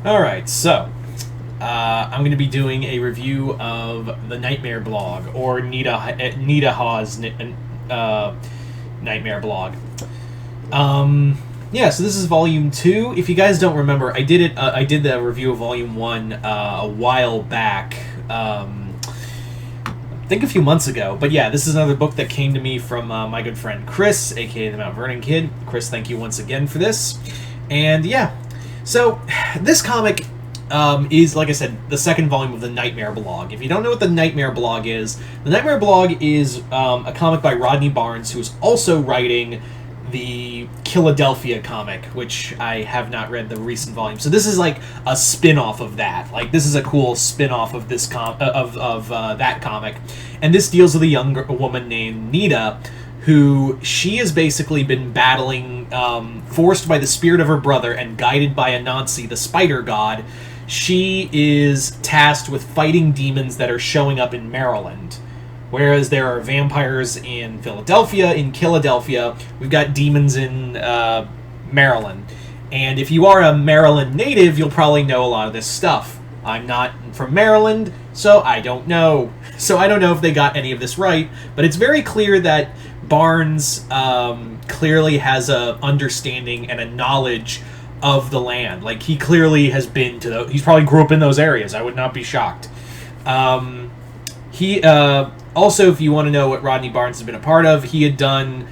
Alright, so I'm going to be doing a review of the Nightmare blog, or Nita Hawes' Nightmare blog. Yeah, so this is volume 2. If you guys don't remember, I did it. I did the review of volume 1 a while back. I think a few months ago. But yeah, this is another book that came to me from my good friend Chris, aka the Mount Vernon Kid. Chris, thank you once again for this. And yeah, so this comic is, like I said, the second volume of the Nightmare blog. If you don't know what the Nightmare blog is, the Nightmare blog is a comic by Rodney Barnes, who is also writing the Philadelphia comic, which I have not read the recent volume. So this is like a spin-off of that. Like, this is a cool spin-off of this that comic. And this deals with a young woman named Nita, who she has basically been battling, forced by the spirit of her brother and guided by Anansi, the spider god. She is tasked with fighting demons that are showing up in Maryland. Whereas there are vampires in Philadelphia, we've got demons in Maryland. And if you are a Maryland native, you'll probably know a lot of this stuff. I'm not from Maryland, so I don't know. So I don't know if they got any of this right, but it's very clear that Barnes clearly has a understanding and a knowledge of the land. Like, he clearly has been to he's probably grew up in those areas. I would not be shocked. He also, if you want to know what Rodney Barnes has been a part of, he had done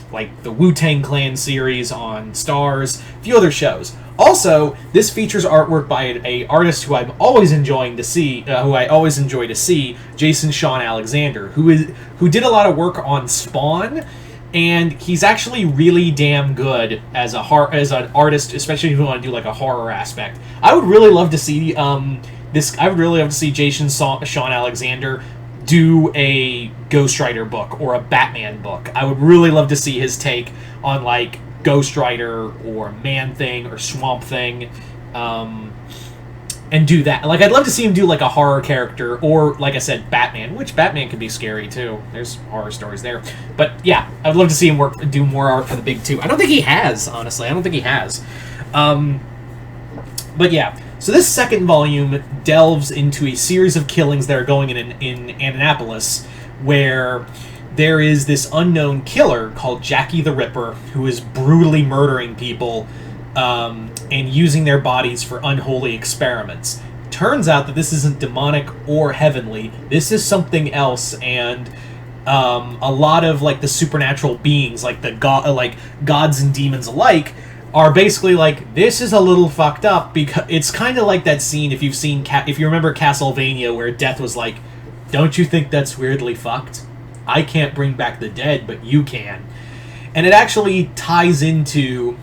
like the Wu-Tang Clan series on Starz, a few other shows. Also, this features artwork by a artist who I'm always enjoying to see, who I always enjoy to see, Jason Sean Alexander, who did a lot of work on Spawn, and he's actually really damn good as an artist, especially if you want to do like a horror aspect. I would really love to see I would really love to see Jason Sean Alexander do a Ghost Rider book or a Batman book. I would really love to see his take on like Ghost Rider or Man Thing or Swamp Thing, and do that. Like, I'd love to see him do like a horror character, or like I said, Batman, which Batman could be scary too. There's horror stories there. But yeah, I'd love to see him do more art for the big two. I don't think he has, honestly. I don't think he has. But yeah. So this second volume delves into a series of killings that are going in Annapolis, where there is this unknown killer called Jackie the Ripper, who is brutally murdering people and using their bodies for unholy experiments. Turns out that this isn't demonic or heavenly. This is something else, and a lot of like the supernatural beings, like gods and demons alike, are basically like, this is a little fucked up, because it's kind of like that scene, if you remember Castlevania, where Death was like, don't you think that's weirdly fucked? I can't bring back the dead, but you can. And it actually ties into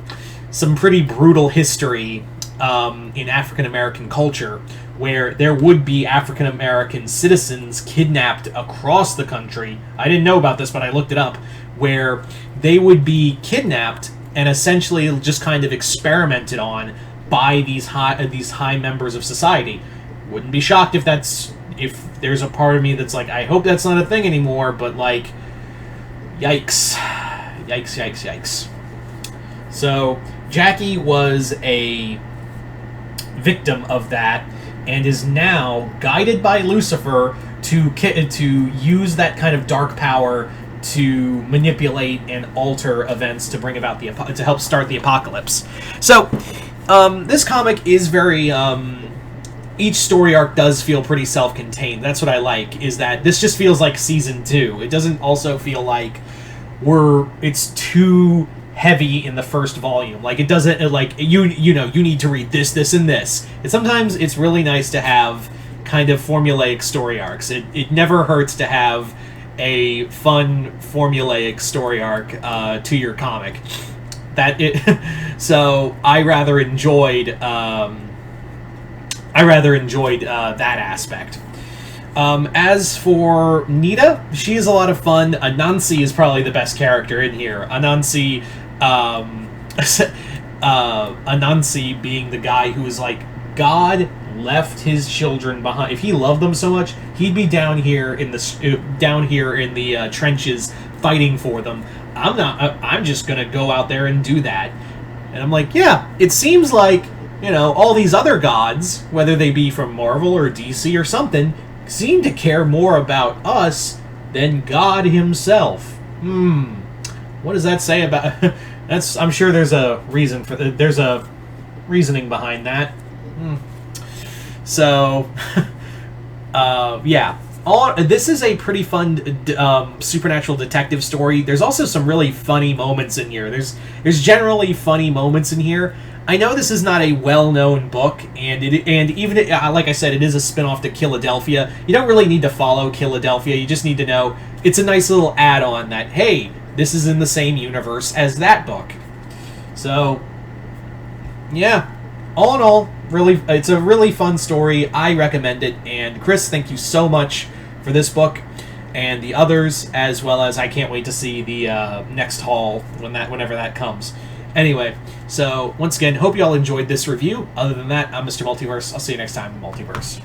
some pretty brutal history in African American culture, where there would be African American citizens kidnapped across the country. I didn't know about this, but I looked it up, where they would be kidnapped and essentially just kind of experimented on by these high members of society. Wouldn't be shocked if there's a part of me that's like, I hope that's not a thing anymore, but like, yikes. Yikes. So, Jackie was a victim of that, and is now guided by Lucifer to use that kind of dark power to manipulate and alter events to bring about to help start the apocalypse. So, this comic is very each story arc does feel pretty self-contained. That's what I like, is that this just feels like season 2. It doesn't also feel like it's too heavy in the first volume. Like, it doesn't, like, you need to read this, and this. And sometimes it's really nice to have kind of formulaic story arcs. It never hurts to have a fun formulaic story arc to your comic. So I rather enjoyed that aspect. As for Nita, she is a lot of fun. Anansi is probably the best character in here. Anansi being the guy who is like, God left his children behind. If he loved them so much, he'd be down here in the trenches fighting for them. I'm just gonna go out there and do that. And I'm like, yeah, it seems like all these other gods, whether they be from Marvel or DC or something, seem to care more about us than God himself. What does that say about... I'm sure there's a reason for... There's a reasoning behind that. So, yeah. This is a pretty fun supernatural detective story. There's also some really funny moments in here. There's generally funny moments in here. I know this is not a well-known book, and even like I said, it is a spin-off to Killadelphia. You don't really need to follow Killadelphia. You just need to know it's a nice little add-on that, hey, this is in the same universe as that book. So, yeah. All in all, it's a really fun story. I recommend it. And Chris, thank you so much for this book and the others, as well as I can't wait to see the next haul whenever that comes. Anyway, so once again, hope you all enjoyed this review. Other than that, I'm Mr. Multiverse. I'll see you next time in Multiverse.